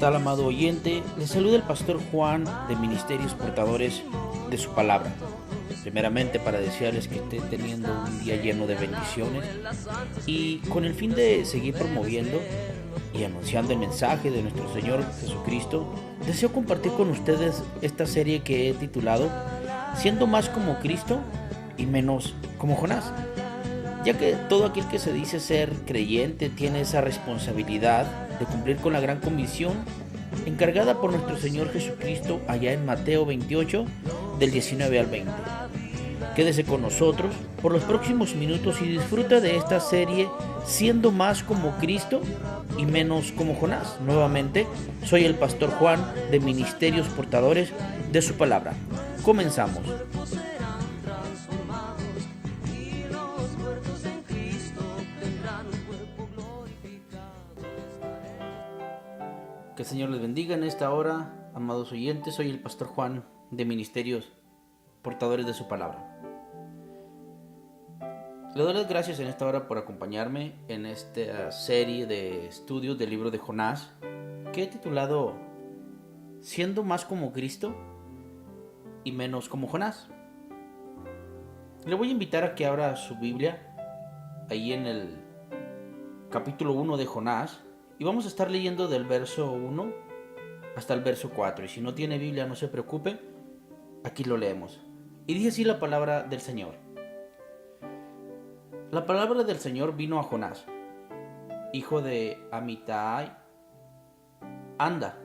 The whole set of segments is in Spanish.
tal, amado oyente? Les saluda el pastor Juan de Ministerios Portadores de su Palabra. Primeramente para desearles que estén teniendo un día lleno de bendiciones y con el fin de seguir promoviendo y anunciando el mensaje de nuestro Señor Jesucristo, deseo compartir con ustedes esta serie que he titulado Siendo más como Cristo y menos como Jonás, ya que todo aquel que se dice ser creyente tiene esa responsabilidad de cumplir con la gran comisión encargada por nuestro Señor Jesucristo allá en Mateo 28 del 19 al 20. Quédese con nosotros por los próximos minutos y disfruta de esta serie Siendo más como Cristo y menos como Jonás. Nuevamente, soy el pastor Juan de Ministerios Portadores de su Palabra. Comenzamos. Que el Señor les bendiga en esta hora, amados oyentes. Soy el pastor Juan de Ministerios Portadores de su Palabra. Le doy las gracias en esta hora por acompañarme en esta serie de estudios del libro de Jonás, que he titulado Siendo más como Cristo y menos como Jonás. Le voy a invitar a que abra su Biblia ahí en el capítulo 1 de Jonás y vamos a estar leyendo del verso 1 hasta el verso 4. Y si no tiene Biblia, no se preocupe, aquí lo leemos. Y dice así la palabra del Señor. La palabra del Señor vino a Jonás, hijo de Amitai: Anda,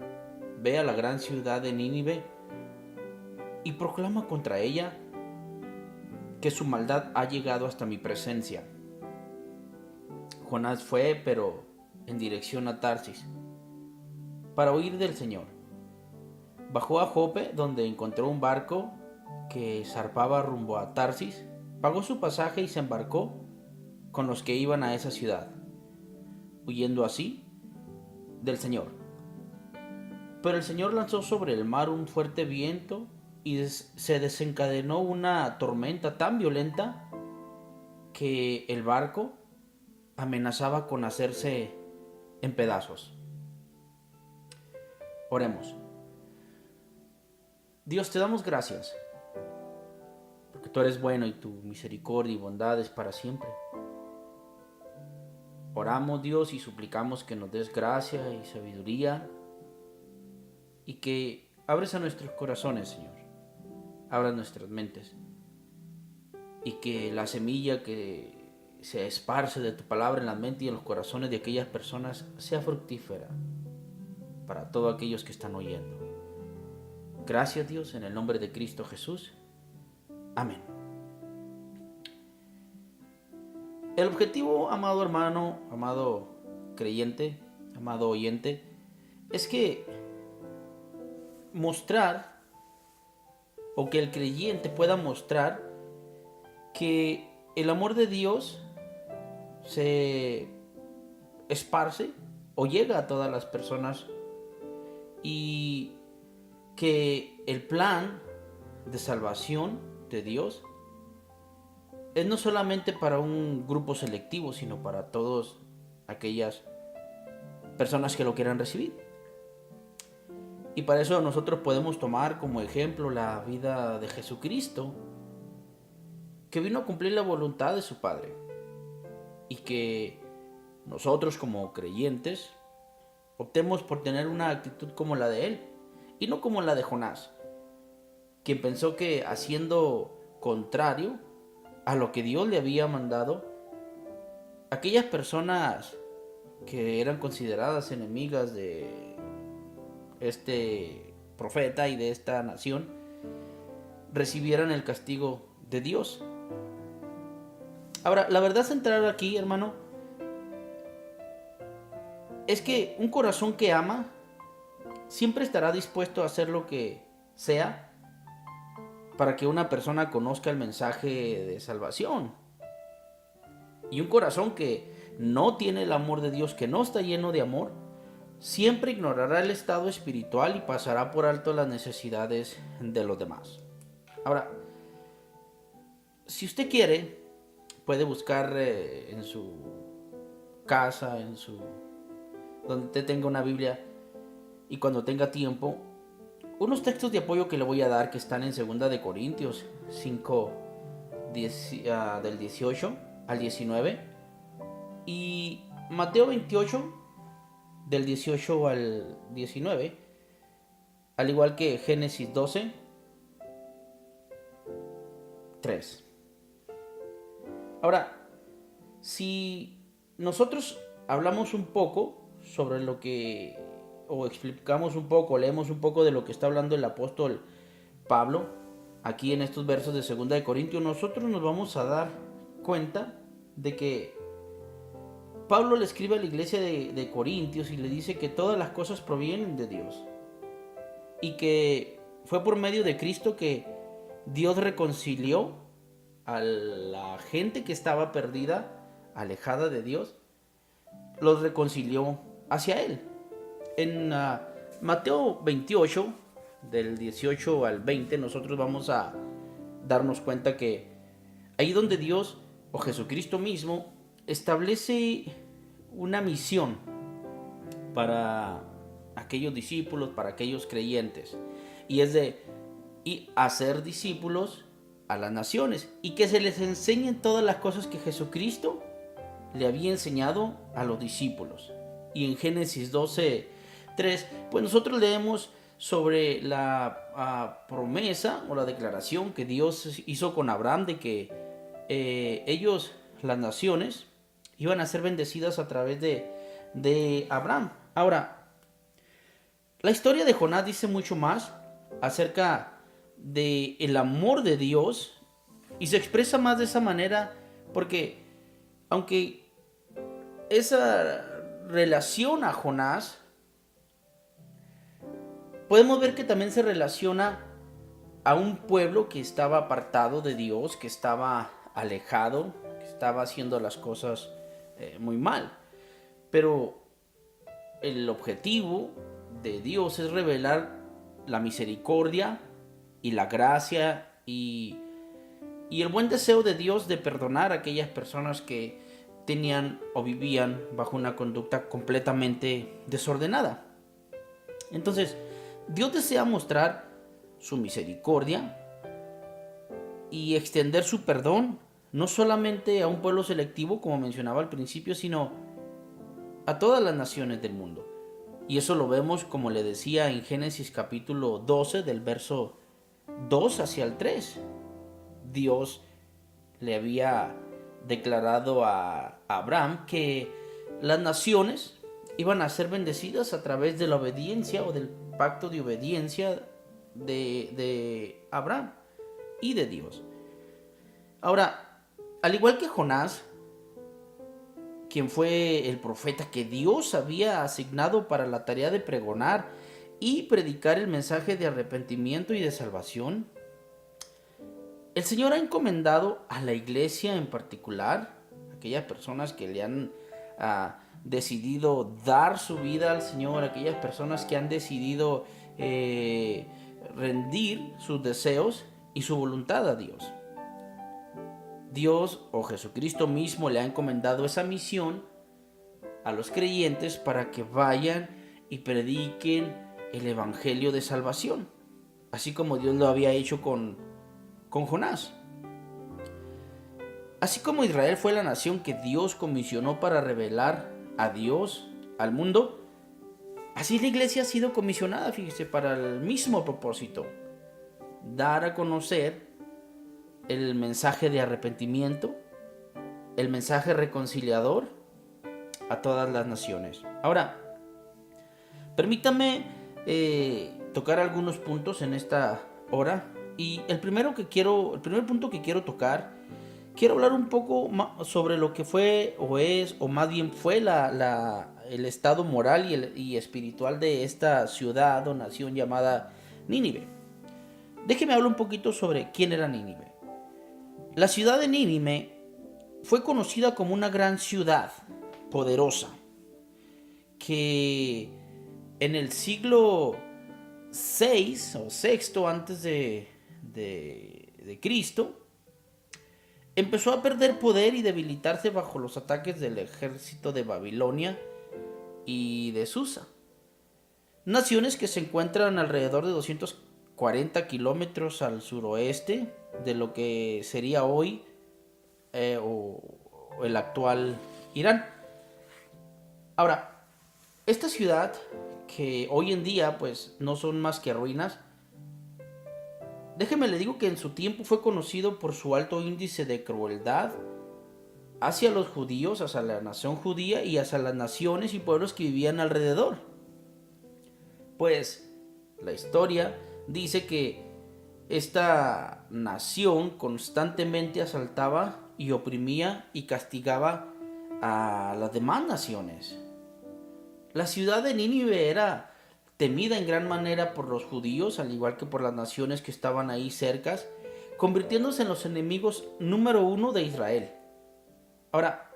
ve a la gran ciudad de Nínive y proclama contra ella que su maldad ha llegado hasta mi presencia. Jonás fue, pero en dirección a Tarsis, para huir del Señor. Bajó a Jope, donde encontró un barco que zarpaba rumbo a Tarsis, pagó su pasaje y se embarcó con los que iban a esa ciudad, huyendo así del Señor. Pero el Señor lanzó sobre el mar un fuerte viento y se desencadenó una tormenta tan violenta que el barco amenazaba con hacerse en pedazos. Oremos. Dios, te damos gracias, porque tú eres bueno y tu misericordia y bondad es para siempre. Oramos, Dios, y suplicamos que nos des gracia y sabiduría y que abres a nuestros corazones, Señor. Abras nuestras mentes y que la semilla que se esparce de tu palabra en la mente y en los corazones de aquellas personas sea fructífera para todos aquellos que están oyendo. Gracias, Dios, en el nombre de Cristo Jesús. Amén. El objetivo, amado hermano, amado creyente, amado oyente, es que mostrar, o que el creyente pueda mostrar que el amor de Dios se esparce o llega a todas las personas y que el plan de salvación de Dios es no solamente para un grupo selectivo, sino para todas aquellas personas que lo quieran recibir. Y para eso nosotros podemos tomar como ejemplo la vida de Jesucristo, que vino a cumplir la voluntad de su Padre. Y que nosotros como creyentes optemos por tener una actitud como la de Él, y no como la de Jonás, quien pensó que haciendo contrario a lo que Dios le había mandado, aquellas personas que eran consideradas enemigas de este profeta y de esta nación recibieran el castigo de Dios. Ahora, la verdad central aquí, hermano, es que un corazón que ama siempre estará dispuesto a hacer lo que sea para que una persona conozca el mensaje de salvación. Y un corazón que no tiene el amor de Dios, que no está lleno de amor, siempre ignorará el estado espiritual y pasará por alto las necesidades de los demás. Ahora, si usted quiere, puede buscar en su casa, donde usted tenga una Biblia, y cuando tenga tiempo, unos textos de apoyo que le voy a dar que están en 2 de Corintios 5, del 18 al 19, y Mateo 28, del 18 al 19, al igual que Génesis 12, 3. Ahora, si nosotros hablamos un poco sobre lo que, o explicamos un poco, leemos un poco de lo que está hablando el apóstol Pablo, aquí en estos versos de 2 de Corintios, nosotros nos vamos a dar cuenta de que Pablo le escribe a la iglesia de Corintios y le dice que todas las cosas provienen de Dios y que fue por medio de Cristo que Dios reconcilió a la gente que estaba perdida, alejada de Dios, los reconcilió hacia Él. En Mateo 28, del 18 al 20, nosotros vamos a darnos cuenta que ahí donde Dios o Jesucristo mismo establece una misión para aquellos discípulos, para aquellos creyentes, y es de y hacer discípulos a las naciones y que se les enseñen todas las cosas que Jesucristo le había enseñado a los discípulos. Y en Génesis 12, 3, pues nosotros leemos sobre la promesa o la declaración que Dios hizo con Abraham de que ellos, las naciones, iban a ser bendecidas a través de Abraham. Ahora, la historia de Jonás dice mucho más acerca del amor de Dios y se expresa más de esa manera porque aunque esa relación a Jonás, podemos ver que también se relaciona a un pueblo que estaba apartado de Dios, que estaba alejado, que estaba haciendo las cosas muy mal. Pero el objetivo de Dios es revelar la misericordia y la gracia y el buen deseo de Dios de perdonar a aquellas personas que tenían o vivían bajo una conducta completamente desordenada. Entonces, Dios desea mostrar su misericordia y extender su perdón no solamente a un pueblo selectivo, como mencionaba al principio, sino a todas las naciones del mundo. Y eso lo vemos, como le decía, en Génesis capítulo 12, del verso 2 hacia el 3. Dios le había declarado a Abraham que las naciones iban a ser bendecidas a través de la obediencia o del pacto de obediencia de Abraham y de Dios. Ahora, al igual que Jonás, quien fue el profeta que Dios había asignado para la tarea de pregonar y predicar el mensaje de arrepentimiento y de salvación, el Señor ha encomendado a la iglesia en particular, aquellas personas que le han decidido dar su vida al Señor, aquellas personas que han decidido rendir sus deseos y su voluntad a Dios. Dios o Jesucristo mismo le ha encomendado esa misión a los creyentes para que vayan y prediquen el evangelio de salvación, así como Dios lo había hecho con Jonás. Así como Israel fue la nación que Dios comisionó para revelar a Dios al mundo, así la iglesia ha sido comisionada, fíjese, para el mismo propósito: dar a conocer el mensaje de arrepentimiento, el mensaje reconciliador a todas las naciones. Ahora, permítame tocar algunos puntos en esta hora. Y el primer punto que quiero tocar, quiero hablar un poco sobre lo que fue o es, o más bien fue el estado moral y espiritual de esta ciudad o nación llamada Nínive. Déjeme hablar un poquito sobre quién era Nínive. La ciudad de Nínive fue conocida como una gran ciudad poderosa que en el siglo 6 o sexto antes de Cristo empezó a perder poder y debilitarse bajo los ataques del ejército de Babilonia y de Susa. naciones que se encuentran alrededor de 240 kilómetros al suroeste de lo que sería hoy o el actual Irán. Ahora, esta ciudad, que hoy en día pues no son más que ruinas, déjeme le digo que en su tiempo fue conocido por su alto índice de crueldad hacia los judíos, hacia la nación judía y hacia las naciones y pueblos que vivían alrededor. Pues la historia dice que esta nación constantemente asaltaba y oprimía y castigaba a las demás naciones. La ciudad de Nínive era temida en gran manera por los judíos, al igual que por las naciones que estaban ahí cercas, convirtiéndose en los enemigos número uno de Israel. Ahora,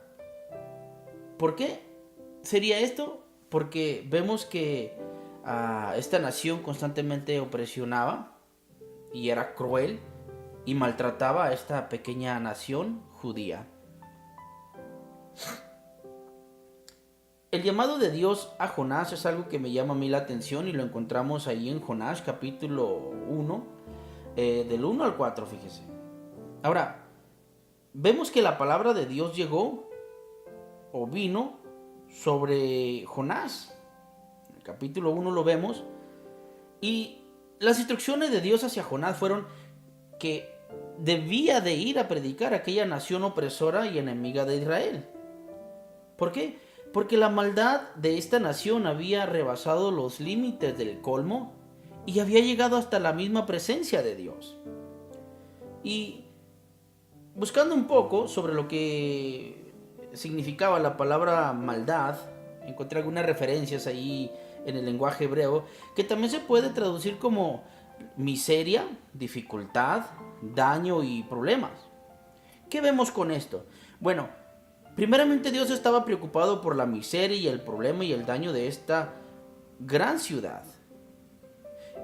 ¿por qué sería esto? Porque vemos que esta nación constantemente opresionaba y era cruel y maltrataba a esta pequeña nación judía. El llamado de Dios a Jonás es algo que me llama a mí la atención y lo encontramos ahí en Jonás capítulo 1, del 1 al 4, fíjese. Ahora, vemos que la palabra de Dios llegó o vino sobre Jonás. En el capítulo 1 lo vemos. Y las instrucciones de Dios hacia Jonás fueron que debía de ir a predicar a aquella nación opresora y enemiga de Israel. ¿Por qué? Porque la maldad de esta nación había rebasado los límites del colmo y había llegado hasta la misma presencia de Dios. Y buscando un poco sobre lo que significaba la palabra maldad, encontré algunas referencias ahí en el lenguaje hebreo que también se puede traducir como miseria, dificultad, daño y problemas. ¿Qué vemos con esto? Bueno, primeramente Dios estaba preocupado por la miseria y el problema y el daño de esta gran ciudad.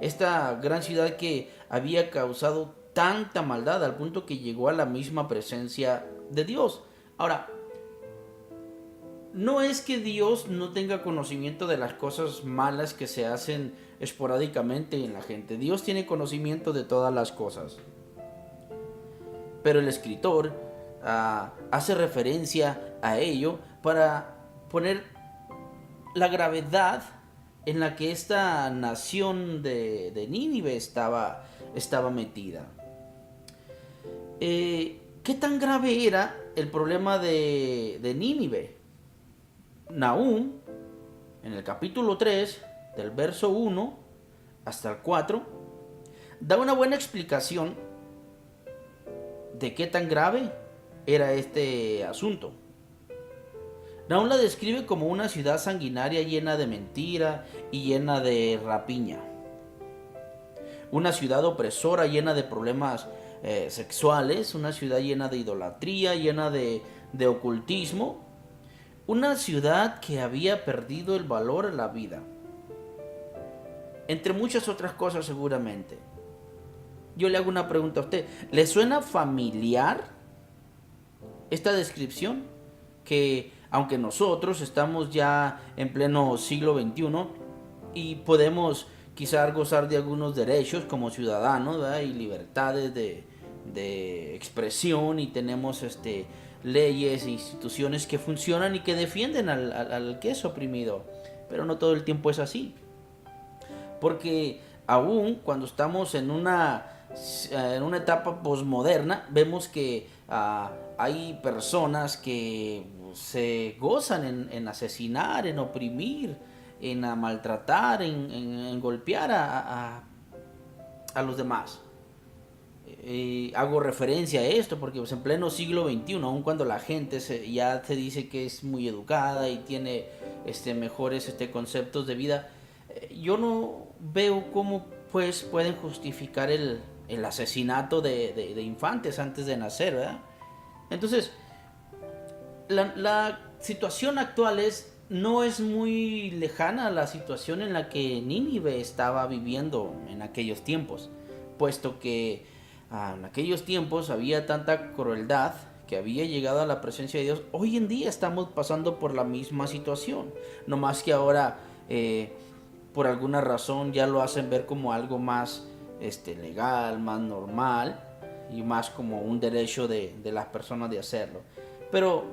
Esta gran ciudad que había causado tanta maldad al punto que llegó a la misma presencia de Dios. Ahora, no es que Dios no tenga conocimiento de las cosas malas que se hacen esporádicamente en la gente. Dios tiene conocimiento de todas las cosas. Pero el escritor hace referencia a ello para poner la gravedad en la que esta nación de Nínive estaba metida. ¿Qué tan grave era el problema de Nínive? Nahum, en el capítulo 3, del verso 1 hasta el 4, da una buena explicación de qué tan grave era este asunto. Nahum la describe como una ciudad sanguinaria llena de mentira y llena de rapiña. Una ciudad opresora llena de problemas sexuales, una ciudad llena de idolatría, llena de ocultismo. Una ciudad que había perdido el valor a la vida. Entre muchas otras cosas seguramente. Yo le hago una pregunta a usted. ¿Le suena familiar esta descripción? Que aunque nosotros estamos ya en pleno siglo XXI y podemos quizás gozar de algunos derechos como ciudadanos, ¿verdad? Y libertades de expresión y tenemos leyes e instituciones que funcionan y que defienden al que es oprimido. Pero no todo el tiempo es así. Porque aún cuando estamos en una etapa posmoderna, vemos que hay personas que se gozan en asesinar, en oprimir, en maltratar, en golpear a los demás. Hago referencia a esto porque pues, en pleno siglo XXI, aun cuando la gente ya se dice que es muy educada y tiene mejores conceptos de vida, yo no veo cómo pues pueden justificar el asesinato de infantes antes de nacer, ¿verdad? Entonces, la situación actual no es muy lejana a la situación en la que Nínive estaba viviendo en aquellos tiempos, puesto que en aquellos tiempos había tanta crueldad que había llegado a la presencia de Dios. Hoy en día estamos pasando por la misma situación, no más que ahora por alguna razón ya lo hacen ver como algo más legal, más normal y más como un derecho de las personas de hacerlo. Pero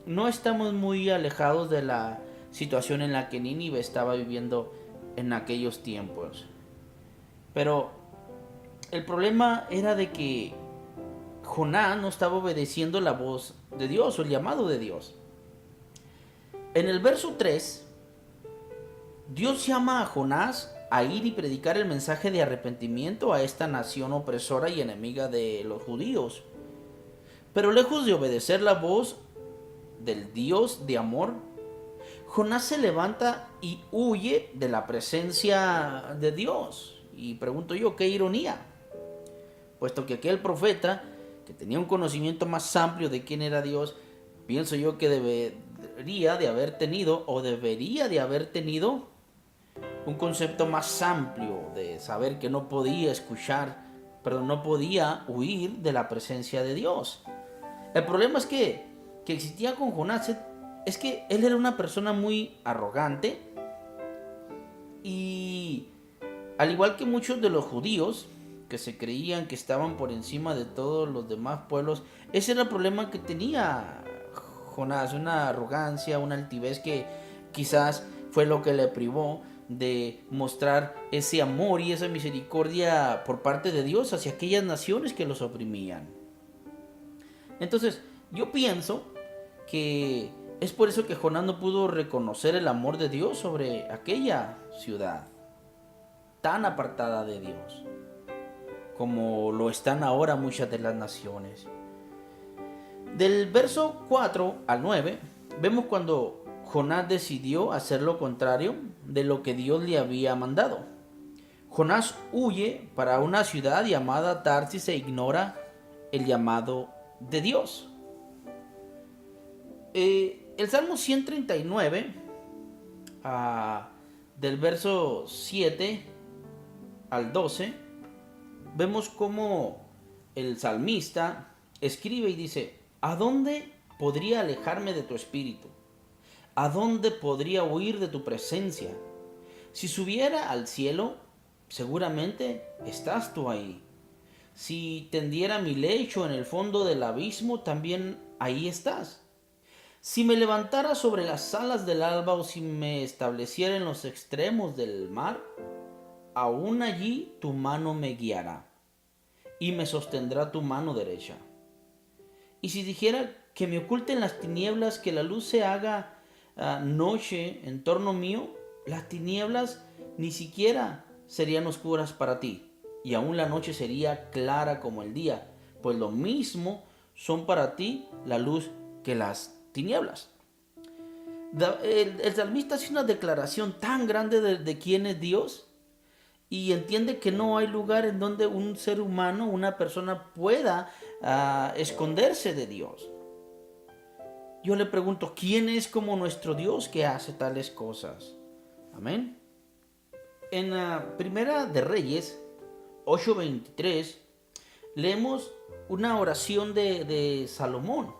no estamos muy alejados de la situación en la que Nínive estaba viviendo en aquellos tiempos. Pero el problema era de que Jonás no estaba obedeciendo la voz de Dios o el llamado de Dios. En el verso 3, Dios llama a Jonás a ir y predicar el mensaje de arrepentimiento a esta nación opresora y enemiga de los judíos. Pero lejos de obedecer la voz del Dios de amor, Jonás se levanta y huye de la presencia de Dios. Y pregunto yo, qué ironía, puesto que aquel profeta, que tenía un conocimiento más amplio de quién era Dios, pienso yo que debería de haber tenido un concepto más amplio de saber que no podía no podía huir de la presencia de Dios. El problema es que existía con Jonás es que él era una persona muy arrogante y al igual que muchos de los judíos que se creían que estaban por encima de todos los demás pueblos, ese era el problema que tenía Jonás, una arrogancia, una altivez que quizás fue lo que le privó de mostrar ese amor y esa misericordia por parte de Dios hacia aquellas naciones que los oprimían. Entonces, yo pienso que es por eso que Jonás no pudo reconocer el amor de Dios sobre aquella ciudad tan apartada de Dios, como lo están ahora muchas de las naciones. Del verso 4 al 9, vemos cuando Jonás decidió hacer lo contrario de lo que Dios le había mandado. Jonás huye para una ciudad llamada Tarsis e ignora el llamado de Dios. El Salmo 139, del verso 7 al 12, vemos cómo el salmista escribe y dice: ¿a dónde podría alejarme de tu espíritu? ¿A dónde podría huir de tu presencia? Si subiera al cielo, seguramente estás tú ahí. Si tendiera mi lecho en el fondo del abismo, también ahí estás. Si me levantara sobre las alas del alba o si me estableciera en los extremos del mar, aún allí tu mano me guiará y me sostendrá tu mano derecha. Y si dijera que me oculten las tinieblas, que la luz se haga noche en torno mío, las tinieblas ni siquiera serían oscuras para ti, y aún la noche sería clara como el día, pues lo mismo son para ti la luz que las tinieblas. El salmista hace una declaración tan grande de quién es Dios y entiende que no hay lugar en donde un ser humano, una persona pueda esconderse de Dios. Yo le pregunto, ¿quién es como nuestro Dios que hace tales cosas? Amén. En la Primera de Reyes 8:23 leemos una oración de Salomón,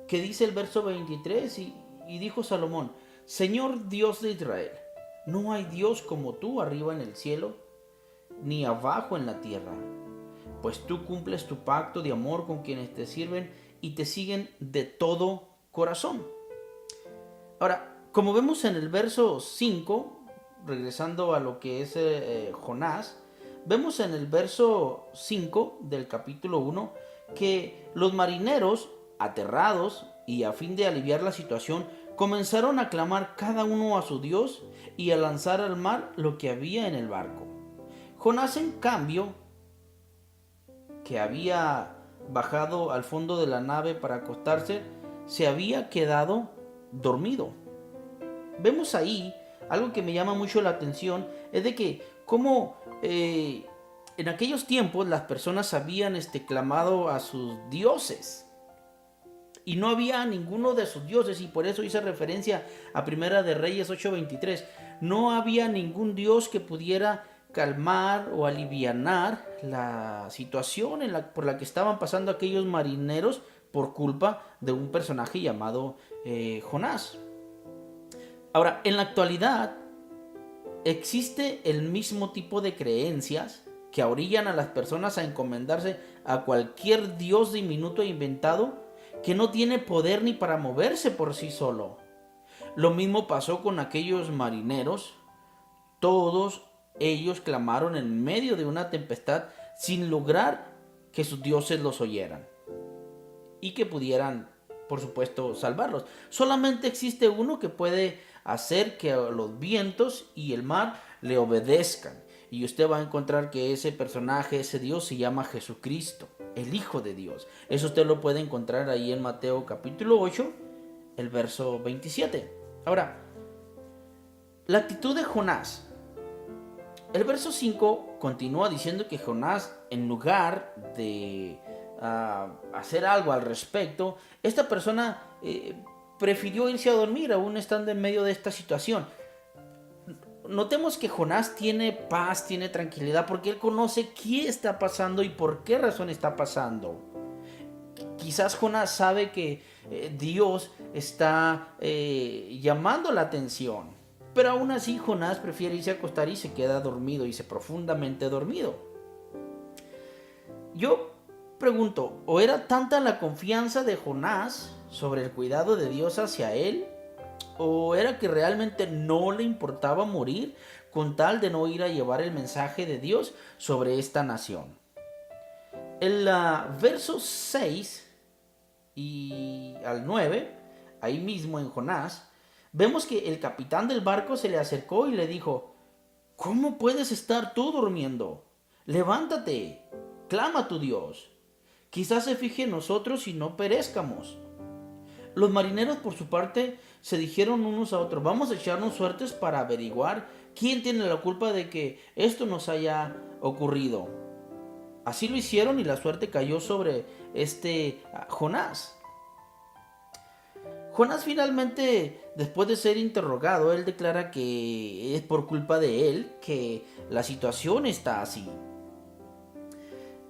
que dice el verso 23, y dijo Salomón: Señor Dios de Israel, no hay Dios como tú arriba en el cielo, ni abajo en la tierra, pues tú cumples tu pacto de amor con quienes te sirven y te siguen de todo corazón. Ahora, como vemos en el verso 5, regresando a lo que es Jonás, vemos en el verso 5 del capítulo 1 que los marineros, aterrados y a fin de aliviar la situación, comenzaron a clamar cada uno a su Dios y a lanzar al mar lo que había en el barco. Jonás, en cambio, que había bajado al fondo de la nave para acostarse, se había quedado dormido. Vemos ahí algo que me llama mucho la atención, es de que como en aquellos tiempos las personas habían clamado a sus dioses y no había ninguno de sus dioses, y por eso hice referencia a Primera de Reyes 8:23. No había ningún dios que pudiera calmar o alivianar la situación por la que estaban pasando aquellos marineros por culpa de un personaje llamado Jonás. Ahora, en la actualidad, existe el mismo tipo de creencias que orillan a las personas a encomendarse a cualquier dios diminuto e inventado que no tiene poder ni para moverse por sí solo. Lo mismo pasó con aquellos marineros. Todos ellos clamaron en medio de una tempestad sin lograr que sus dioses los oyeran y que pudieran, por supuesto, salvarlos. Solamente existe uno que puede hacer que los vientos y el mar le obedezcan. Y usted va a encontrar que ese personaje, ese Dios, se llama Jesucristo, el Hijo de Dios. Eso usted lo puede encontrar ahí en Mateo capítulo 8, el verso 27. Ahora, la actitud de Jonás. El verso 5 continúa diciendo que Jonás, en lugar de hacer algo al respecto, esta persona prefirió irse a dormir aún estando en medio de esta situación. Notemos que Jonás tiene paz, tiene tranquilidad, porque él conoce qué está pasando y por qué razón está pasando. Quizás Jonás sabe que Dios está llamando la atención, pero aún así Jonás prefiere irse a acostar y se queda dormido, y se profundamente dormido. Yo pregunto, ¿o era tanta la confianza de Jonás sobre el cuidado de Dios hacia él? ¿O era que realmente no le importaba morir con tal de no ir a llevar el mensaje de Dios sobre esta nación? En versos 6 y al 9, ahí mismo en Jonás, vemos que el capitán del barco se le acercó y le dijo: ¿cómo puedes estar tú durmiendo? Levántate, clama a tu Dios. Quizás se fije en nosotros y no perezcamos. Los marineros, por su parte, se dijeron unos a otros: vamos a echarnos suertes para averiguar quién tiene la culpa de que esto nos haya ocurrido. Así lo hicieron y la suerte cayó sobre Jonás. Jonás finalmente, después de ser interrogado, él declara que es por culpa de él que la situación está así.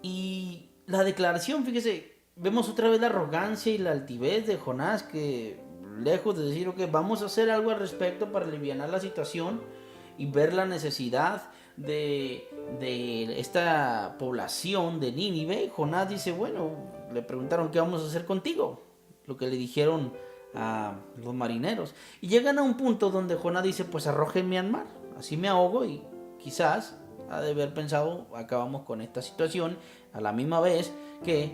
Y la declaración, fíjese, vemos otra vez la arrogancia y la altivez de Jonás, que lejos de decir, ok, vamos a hacer algo al respecto para aliviar la situación y ver la necesidad de esta población de Nínive, Jonás dice, bueno, le preguntaron qué vamos a hacer contigo, lo que le dijeron a los marineros, y llegan a un punto donde Jonás dice, pues arrójenme al mar, así me ahogo, y quizás ha de haber pensado, acabamos con esta situación, a la misma vez que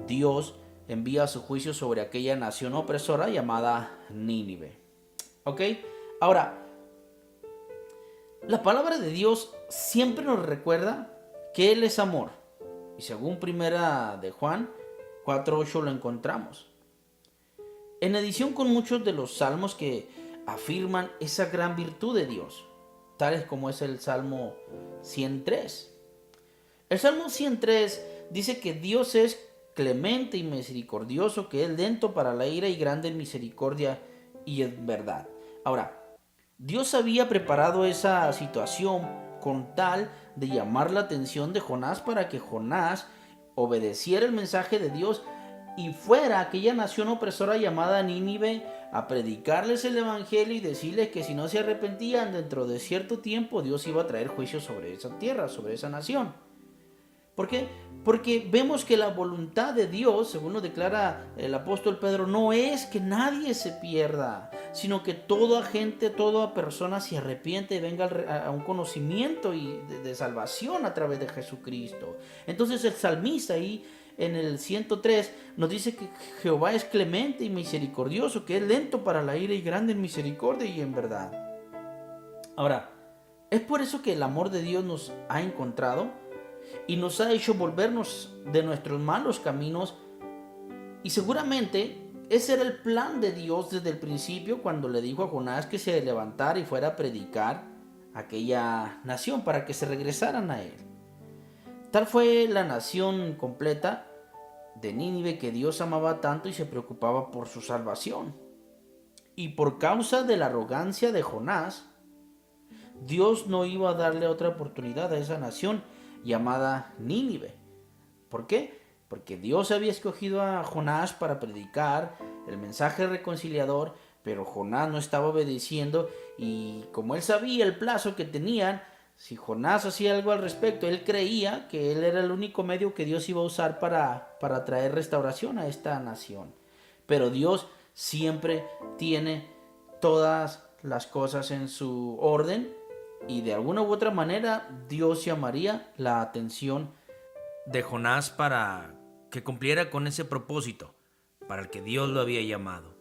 Dios envía su juicio sobre aquella nación opresora llamada Nínive. ¿Ok? Ahora, la palabra de Dios siempre nos recuerda que Él es amor. Y según primera de Juan 4:8 lo encontramos. En adición con muchos de los salmos que afirman esa gran virtud de Dios, tales como es el Salmo 103. El Salmo 103 dice que Dios es clemente y misericordioso, que es lento para la ira y grande en misericordia y en verdad. Ahora, Dios había preparado esa situación con tal de llamar la atención de Jonás para que Jonás obedeciera el mensaje de Dios y fuera a aquella nación opresora llamada Nínive a predicarles el evangelio y decirles que si no se arrepentían dentro de cierto tiempo Dios iba a traer juicio sobre esa tierra, sobre esa nación. ¿Por qué? Porque vemos que la voluntad de Dios, según lo declara el apóstol Pedro, no es que nadie se pierda, sino que toda gente, toda persona se arrepiente y venga a un conocimiento de salvación a través de Jesucristo. Entonces el salmista ahí en el 103 nos dice que Jehová es clemente y misericordioso, que es lento para la ira y grande en misericordia y en verdad. Ahora, es por eso que el amor de Dios nos ha encontrado y nos ha hecho volvernos de nuestros malos caminos, y seguramente ese era el plan de Dios desde el principio cuando le dijo a Jonás que se levantara y fuera a predicar a aquella nación para que se regresaran a él. Tal fue la nación completa de Nínive que Dios amaba tanto y se preocupaba por su salvación. Y por causa de la arrogancia de Jonás, Dios no iba a darle otra oportunidad a esa nación llamada Nínive. ¿Por qué? Porque Dios había escogido a Jonás para predicar el mensaje reconciliador, Pero Jonás no estaba obedeciendo y como él sabía el plazo que tenían, si Jonás hacía algo al respecto, él creía que él era el único medio que Dios iba a usar para traer restauración a esta nación. Pero Dios siempre tiene todas las cosas en su orden y de alguna u otra manera Dios llamaría la atención de Jonás para que cumpliera con ese propósito para el que Dios lo había llamado.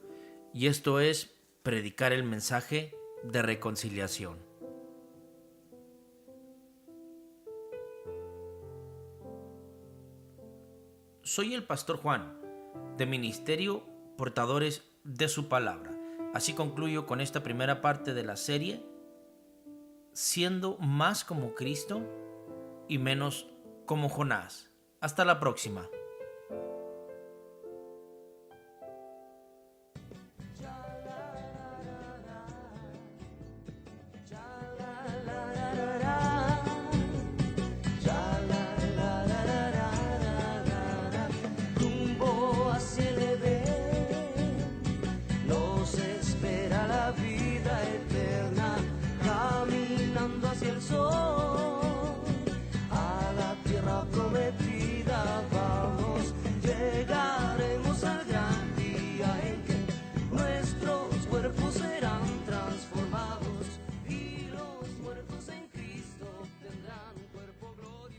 Y esto es predicar el mensaje de reconciliación. Soy el pastor Juan, de Ministerio Portadores de su Palabra. Así concluyo con esta primera parte de la serie, siendo más como Cristo y menos como Jonás. Hasta la próxima.